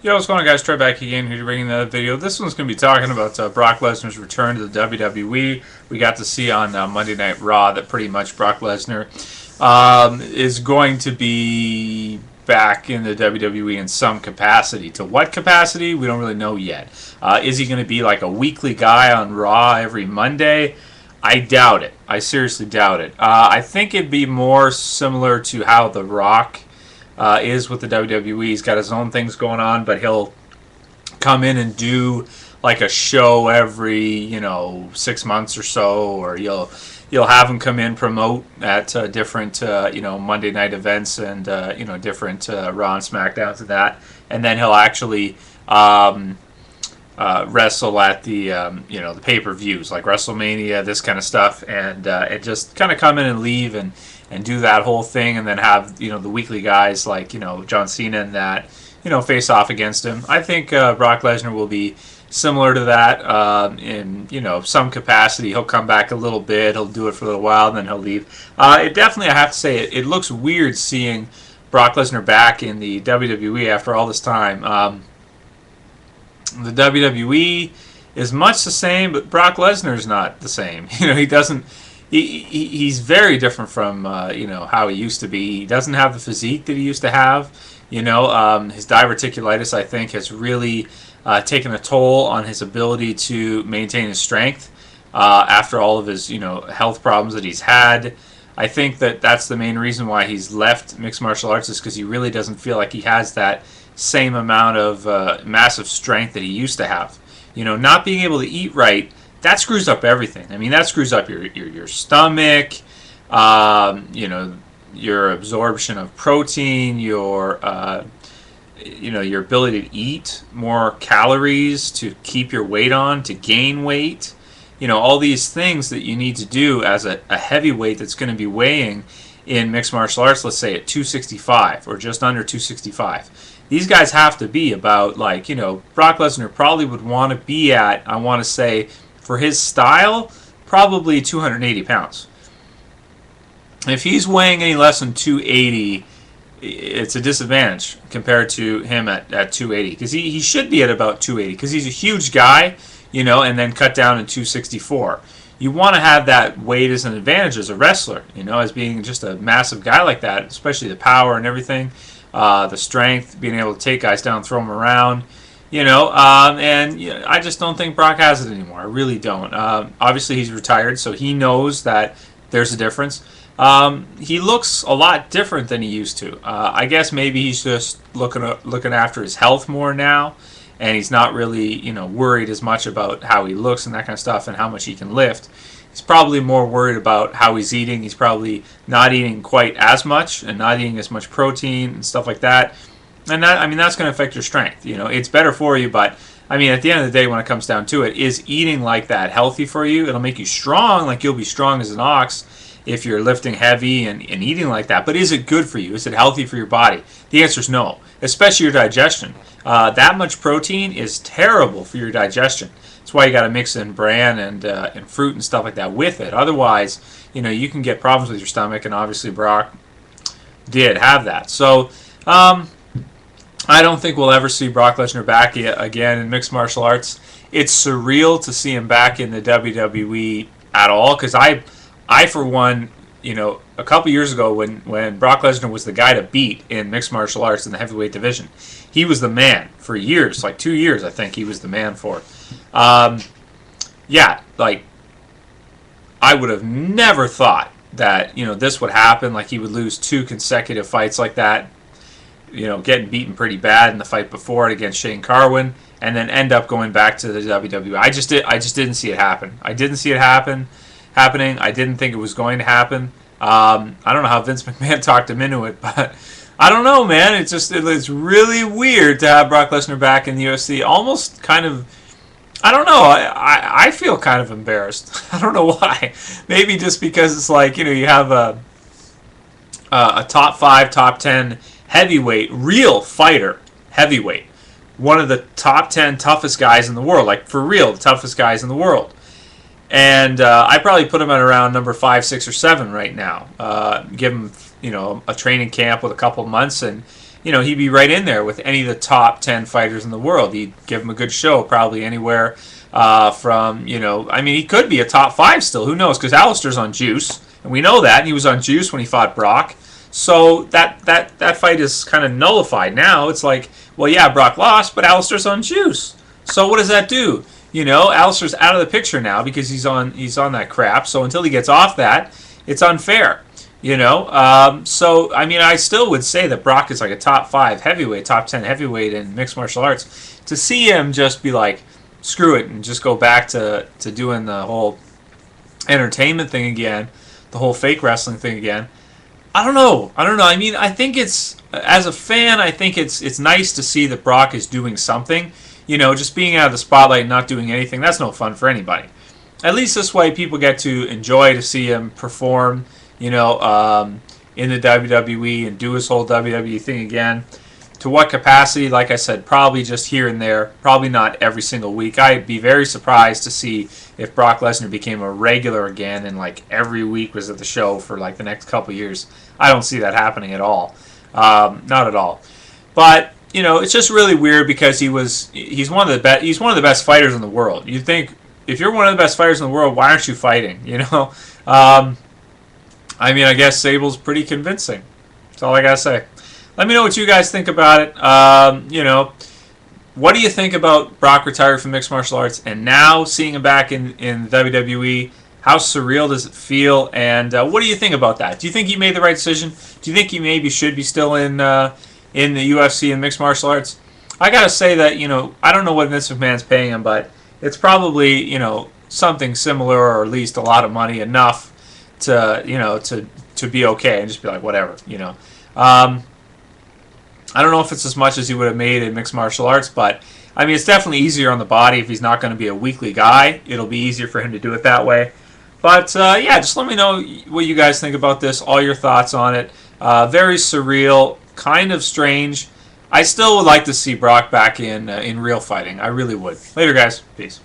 Yo, what's going on, guys? Trey back again here to bring another video. This one's going to be talking about Brock Lesnar's return to the WWE. We got to see on Monday Night Raw that pretty much Brock Lesnar is going to be back in the WWE in some capacity. To what capacity? We don't really know yet. Is he going to be like a weekly guy on Raw every Monday? I doubt it. I seriously doubt it. I think it'd be more similar to how The Rock is with the WWE. He's got his own things going on, but he'll come in and do like a show every 6 months or so, or you'll have him come in promote at different Monday night events and different Raw and SmackDowns and that, and then he'll actually wrestle at the the pay-per-views like WrestleMania, this kind of stuff, and just kind of come in and leave and do that whole thing, and then have the weekly guys like John Cena and that face off against him. I think Brock Lesnar will be similar to that in some capacity. He'll come back a little bit, he'll do it for a little while, and then he'll leave. It definitely, I have to say, it looks weird seeing Brock Lesnar back in the WWE after all this time. The WWE is much the same, but Brock Lesnar is not the same. He doesn't. He's very different from how he used to be. He doesn't have the physique that he used to have. His diverticulitis, I think, has really taken a toll on his ability to maintain his strength after all of his health problems that he's had. I think that's the main reason why he's left mixed martial arts, is because he really doesn't feel like he has that same amount of massive strength that he used to have. Not being able to eat right, that screws up everything. I mean, that screws up your stomach, your absorption of protein, your ability to eat more calories, to keep your weight on, to gain weight. All these things that you need to do as a heavyweight that's going to be weighing in mixed martial arts, let's say at 265 or just under 265. These guys have to be about, Brock Lesnar probably would want to be at, I want to say, for his style, probably 280 pounds. If he's weighing any less than 280, it's a disadvantage compared to him at 280. Because he should be at about 280, because he's a huge guy, and then cut down to 264. You want to have that weight as an advantage as a wrestler, as being just a massive guy like that, especially the power and everything, the strength, being able to take guys down, throw them around. And I just don't think Brock has it anymore. I really don't. Obviously, he's retired, so he knows that there's a difference. He looks a lot different than he used to. I guess maybe he's just looking after his health more now, and he's not really worried as much about how he looks and that kind of stuff and how much he can lift. He's probably more worried about how he's eating. He's probably not eating quite as much and not eating as much protein and stuff like that. And that's going to affect your strength. It's better for you, but at the end of the day, when it comes down to it, is eating like that healthy for you? It'll make you strong, like you'll be strong as an ox if you're lifting heavy and eating like that. But is it good for you? Is it healthy for your body? The answer is no, especially your digestion. That much protein is terrible for your digestion. That's why you got to mix in bran and fruit and stuff like that with it. Otherwise, you can get problems with your stomach, and obviously Brock did have that. So, I don't think we'll ever see Brock Lesnar back again in mixed martial arts. It's surreal to see him back in the WWE at all, because I for one, a couple years ago when Brock Lesnar was the guy to beat in mixed martial arts in the heavyweight division, he was the man for years, like 2 years, I think he was the man for. I would have never thought that this would happen. Like, he would lose 2 consecutive fights like that. Getting beaten pretty bad in the fight before it against Shane Carwin, and then end up going back to the WWE. I just didn't see it happen. I didn't see it happening. I didn't think it was going to happen. I don't know how Vince McMahon talked him into it, but I don't know, man. It's really weird to have Brock Lesnar back in the UFC. Almost kind of, I don't know. I feel kind of embarrassed. I don't know why. Maybe just because it's like, you have a top 5, top 10 heavyweight, real fighter, heavyweight. One of the top 10 toughest guys in the world. Like, for real, the toughest guys in the world. And I probably put him at around number 5, 6, or 7 right now. Give him, a training camp with a couple months, and he'd be right in there with any of the top 10 fighters in the world. He'd give him a good show, probably anywhere from, he could be a top 5 still. Who knows? Because Alistair's on juice, and we know that. And he was on juice when he fought Brock. So that fight is kind of nullified now. It's like, well, yeah, Brock lost, but Alistair's on juice. So what does that do? Alistair's out of the picture now because he's on that crap. So until he gets off that, it's unfair. So I still would say that Brock is like a top 5 heavyweight, top 10 heavyweight in mixed martial arts. To see him just be like, screw it, and just go back to doing the whole entertainment thing again, the whole fake wrestling thing again. I don't know. I think it's, as a fan, I think it's nice to see that Brock is doing something. Just being out of the spotlight and not doing anything, that's no fun for anybody. At least this way people get to enjoy to see him perform, in the WWE and do his whole WWE thing again. To what capacity? Like I said, probably just here and there. Probably not every single week. I'd be very surprised to see if Brock Lesnar became a regular again and like every week was at the show for like the next couple years. I don't see that happening at all. Not at all. But it's just really weird because he's one of the best fighters in the world. You'd think if you're one of the best fighters in the world, why aren't you fighting? I guess Sable's pretty convincing. That's all I gotta say. Let me know what you guys think about it. What do you think about Brock retiring from mixed martial arts and now seeing him back in WWE? How surreal does it feel? And what do you think about that? Do you think he made the right decision? Do you think he maybe should be still in the UFC and mixed martial arts? I gotta say that I don't know what Vince McMahon's paying him, but it's probably something similar, or at least a lot of money, enough to be okay and just be like whatever. I don't know if it's as much as he would have made in mixed martial arts, but it's definitely easier on the body if he's not going to be a weekly guy. It'll be easier for him to do it that way. But just let me know what you guys think about this, all your thoughts on it. Very surreal, kind of strange. I still would like to see Brock back in real fighting. I really would. Later, guys. Peace.